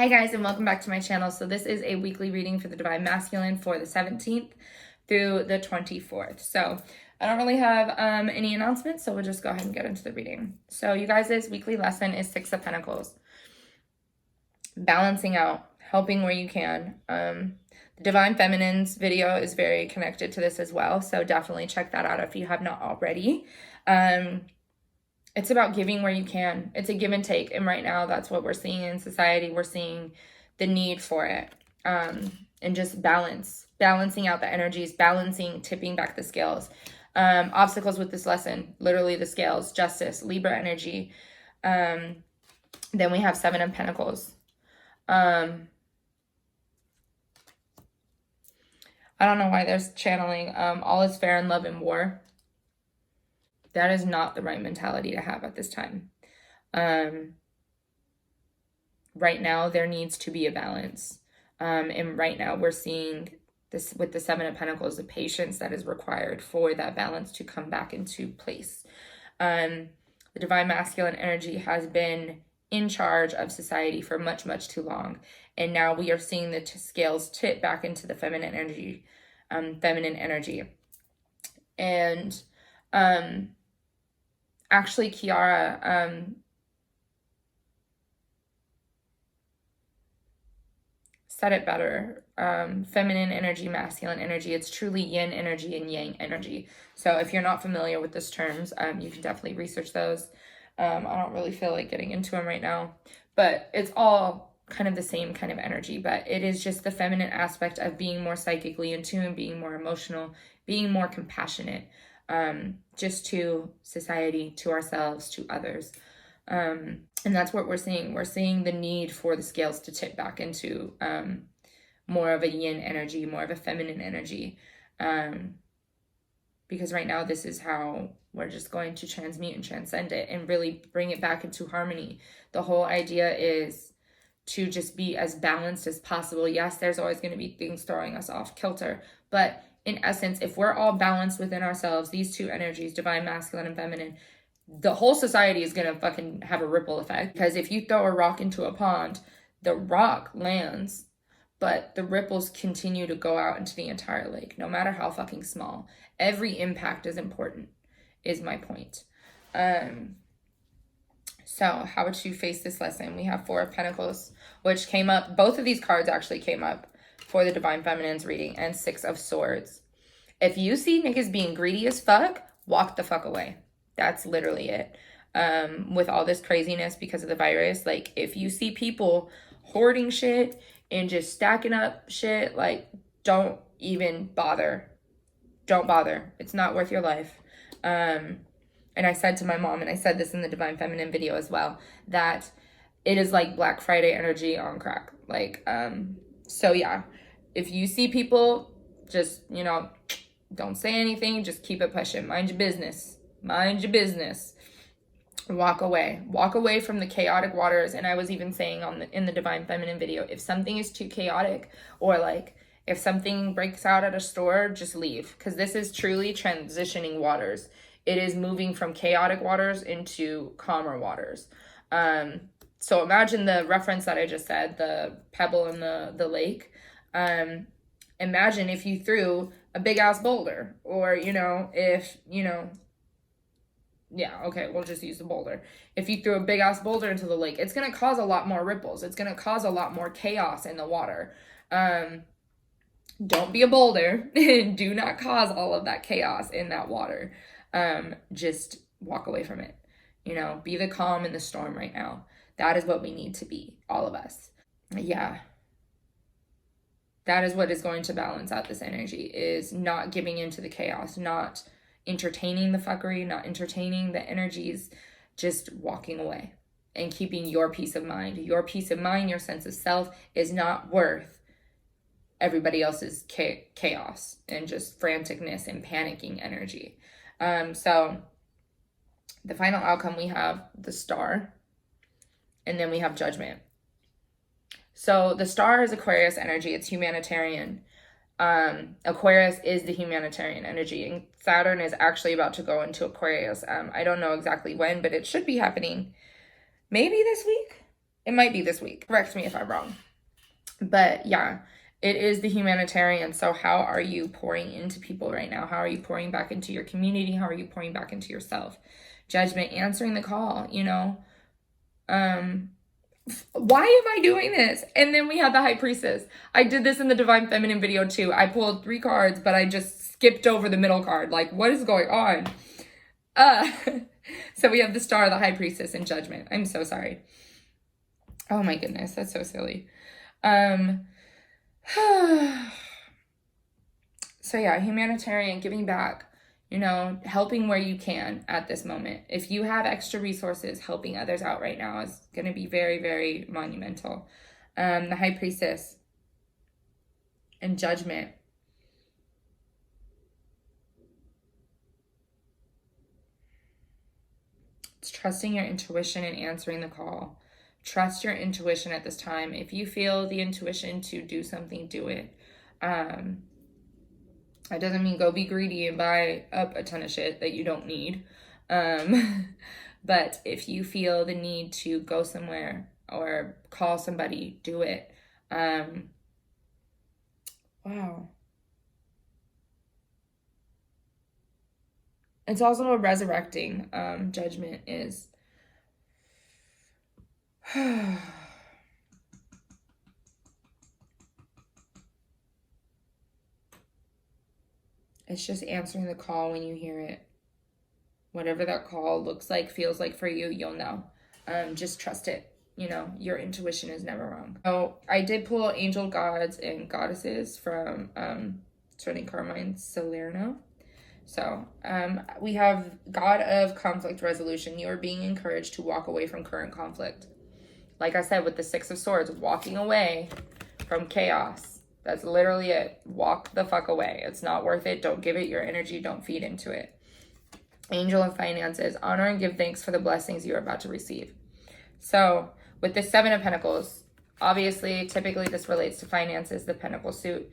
Hi guys, and welcome back to my channel. So this is a weekly reading for the Divine Masculine for the 17th through the 24th. So I don't really have any announcements, so we'll just go ahead and get into the reading. So you guys, this weekly lesson is Six of Pentacles. Balancing out, helping where you can. The Divine Feminine's video is very connected to this as well, so definitely check that out if you have not already. It's about giving where you can. It's a give and take. And right now, that's what we're seeing in society. We're seeing the need for it. And just balancing out the energies, tipping back the scales. Obstacles with this lesson, literally the scales, justice, Libra energy. Then we have Seven of Pentacles. I don't know why there's channeling all is fair in love and war. That is not the right mentality to have at this time. Right now, there needs to be a balance. And right now, we're seeing this with the Seven of Pentacles, the patience that is required for that balance to come back into place. The Divine Masculine energy has been in charge of society for much, much too long. And now we are seeing the scales tip back into the feminine energy. And actually, Kiara said it better. Feminine energy, masculine energy. It's truly yin energy and yang energy. So if you're not familiar with those terms, you can definitely research those. I don't really feel like getting into them right now, but it's all kind of the same kind of energy, but it is just the feminine aspect of being more psychically in tune, being more emotional, being more compassionate. Just to society, to ourselves, to others. And that's what we're seeing. We're seeing the need for the scales to tip back into more of a yin energy, more of a feminine energy. Because right now, this is how we're just going to transmute and transcend it and really bring it back into harmony. The whole idea is to just be as balanced as possible. Yes, there's always going to be things throwing us off kilter, but in essence, if we're all balanced within ourselves, these two energies, divine masculine and feminine, the whole society is going to fucking have a ripple effect. Because if you throw a rock into a pond, the rock lands, but the ripples continue to go out into the entire lake, no matter how fucking small. Every impact is important, is my point. So how would you face this lesson? We have Four of Pentacles, which came up. Both of these cards actually came up for the Divine Feminine's reading, and Six of Swords. If you see niggas being greedy as fuck, walk the fuck away. That's literally it. With all this craziness because of the virus, like if you see people hoarding shit and just stacking up shit, like don't even bother. Don't bother. It's not worth your life. And I said to my mom, and I said this in the Divine Feminine video as well, that it is like Black Friday energy on crack. Like, so yeah, if you see people, just, don't say anything. Just keep it pushing. Mind your business. Mind your business. Walk away. Walk away from the chaotic waters. And I was even saying in the Divine Feminine video, if something is too chaotic, or like if something breaks out at a store, just leave. Because this is truly transitioning waters. It is moving from chaotic waters into calmer waters. So imagine the reference that I just said, the pebble in the lake. Imagine if you threw a big ass boulder, or, yeah, okay, we'll just use the boulder. If you threw a big ass boulder into the lake, it's going to cause a lot more ripples. It's going to cause a lot more chaos in the water. Don't be a boulder. Do not cause all of that chaos in that water. Just walk away from it. Be the calm in the storm right now. That is what we need to be, all of us. Yeah. That is what is going to balance out this energy, is not giving into the chaos, not entertaining the fuckery, not entertaining the energies, just walking away and keeping your peace of mind. Your peace of mind, your sense of self is not worth everybody else's chaos and just franticness and panicking energy. So the final outcome, we have the Star, and then we have Judgment. So the Star is Aquarius energy. It's humanitarian. Aquarius is the humanitarian energy, and Saturn is actually about to go into Aquarius. I don't know exactly when, but it should be happening maybe this week. It might be this week. Correct me if I'm wrong. But yeah, it is the humanitarian. So how are you pouring into people right now? How are you pouring back into your community? How are you pouring back into yourself? Judgment, answering the call, you know. Why am I doing this? And then we have the High Priestess. I did this in the Divine Feminine video too. I pulled 3 cards, but I just skipped over the middle card. Like, what is going on? So we have the Star, the High Priestess, and Judgment. I'm so sorry. Oh my goodness, that's so silly. So yeah, humanitarian, giving back, you know, helping where you can at this moment. If you have extra resources, helping others out right now is going to be very, very monumental. The High Priestess and Judgment. It's trusting your intuition and answering the call. Trust your intuition at this time. If you feel the intuition to do something, do it. That doesn't mean go be greedy and buy up a ton of shit that you don't need. But if you feel the need to go somewhere or call somebody, do it. Wow. It's also a resurrecting. Judgment is. It's just answering the call when you hear it. Whatever that call looks like, feels like for you, you'll know. Just trust it. You know, your intuition is never wrong. So I did pull angel gods and goddesses from Turning Carmine's Salerno. So we have God of conflict resolution. You are being encouraged to walk away from current conflict. Like I said, with the 6 of Swords, walking away from chaos. That's literally it. Walk the fuck away. It's not worth it. Don't give it your energy. Don't feed into it. Angel of finances. Honor and give thanks for the blessings you are about to receive. So with the 7 of Pentacles, obviously, typically this relates to finances, the Pentacle suit.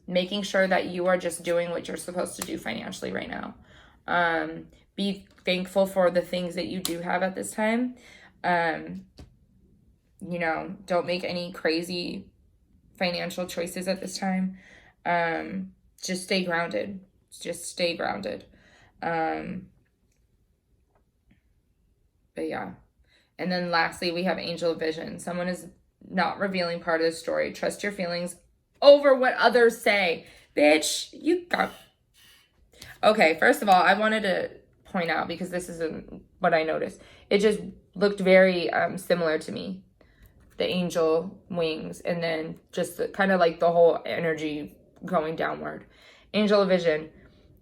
Making sure that you are just doing what you're supposed to do financially right now. Be thankful for the things that you do have at this time. You know, don't make any crazy financial choices at this time. Just stay grounded. Just stay grounded. But yeah. And then lastly, we have Angel of Vision. Someone is not revealing part of the story. Trust your feelings over what others say. Bitch, you got... Okay, first of all, I wanted to point out, because this isn't what I noticed. It just looked very similar to me. The angel wings, and then just kind of like the whole energy going downward. Angel of Vision.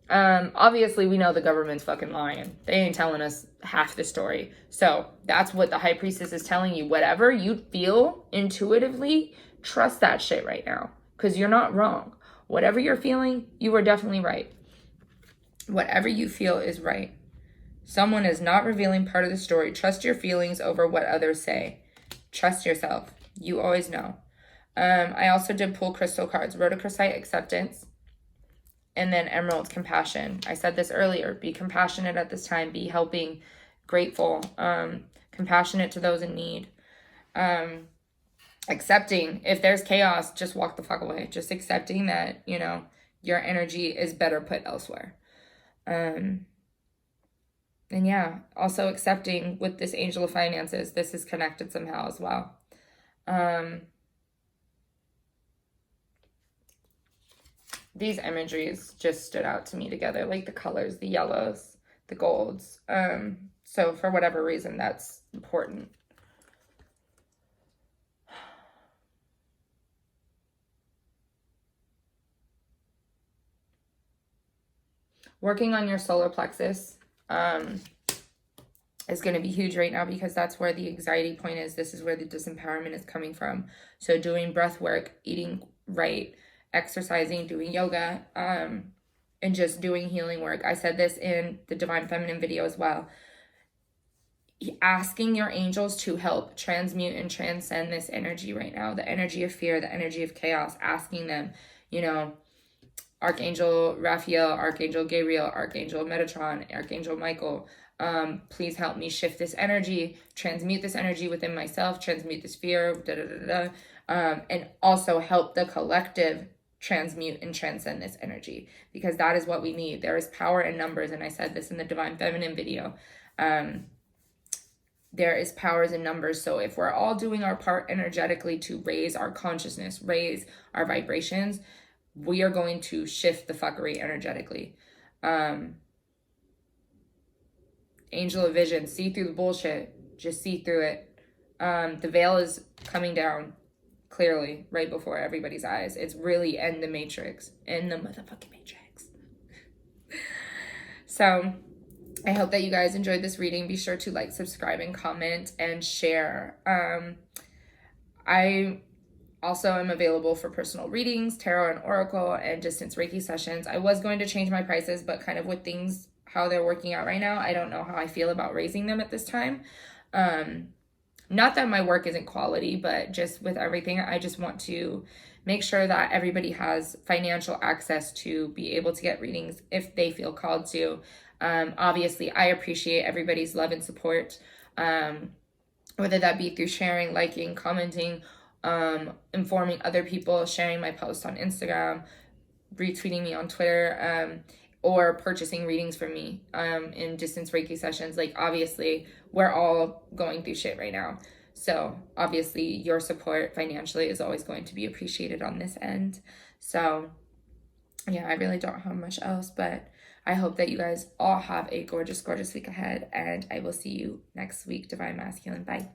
Obviously, we know the government's fucking lying. They ain't telling us half the story. So that's what the High Priestess is telling you. Whatever you feel intuitively, trust that shit right now, because you're not wrong. Whatever you're feeling, you are definitely right. Whatever you feel is right. Someone is not revealing part of the story. Trust your feelings over what others say. Trust yourself. You always know. I also did pull crystal cards. Rhodochrosite, acceptance. And then emerald, compassion. I said this earlier. Be compassionate at this time. Be helping, grateful, compassionate to those in need. Accepting. If there's chaos, just walk the fuck away. Just accepting that, you know, your energy is better put elsewhere. And yeah, also accepting with this Angel of Finances, this is connected somehow as well. These imageries just stood out to me together, like the colors, the yellows, the golds. So for whatever reason, that's important. Working on your solar plexus is going to be huge right now, because that's where the anxiety point is. This is where the disempowerment is coming from. So doing breath work, eating right, exercising, doing yoga, and just doing healing work. I said this in the Divine Feminine video as well. Asking your angels to help transmute and transcend this energy right now, the energy of fear, the energy of chaos, asking them, you know, Archangel Raphael, Archangel Gabriel, Archangel Metatron, Archangel Michael, Please help me shift this energy, transmute this energy within myself, transmute this fear, and also help the collective transmute and transcend this energy, because that is what we need. There is power in numbers, and I said this in the Divine Feminine video. There is powers in numbers. So if we're all doing our part energetically to raise our consciousness, raise our vibrations, we are going to shift the fuckery energetically. Angel of vision, see through the bullshit. Just see through it. The veil is coming down clearly right before everybody's eyes. It's really in the matrix. In the motherfucking matrix. So I hope that you guys enjoyed this reading. Be sure to like, subscribe, and comment, and share. I also am available for personal readings, tarot and oracle, and distance Reiki sessions. I was going to change my prices, but kind of with things, how they're working out right now, I don't know how I feel about raising them at this time. Not that my work isn't quality, but just with everything, I just want to make sure that everybody has financial access to be able to get readings if they feel called to. Obviously, I appreciate everybody's love and support, whether that be through sharing, liking, commenting, informing other people, sharing my posts on Instagram, retweeting me on Twitter, or purchasing readings from me in distance Reiki sessions. Like, obviously, we're all going through shit right now. So, obviously, your support financially is always going to be appreciated on this end. So, yeah, I really don't have much else, but I hope that you guys all have a gorgeous, gorgeous week ahead, and I will see you next week, Divine Masculine. Bye.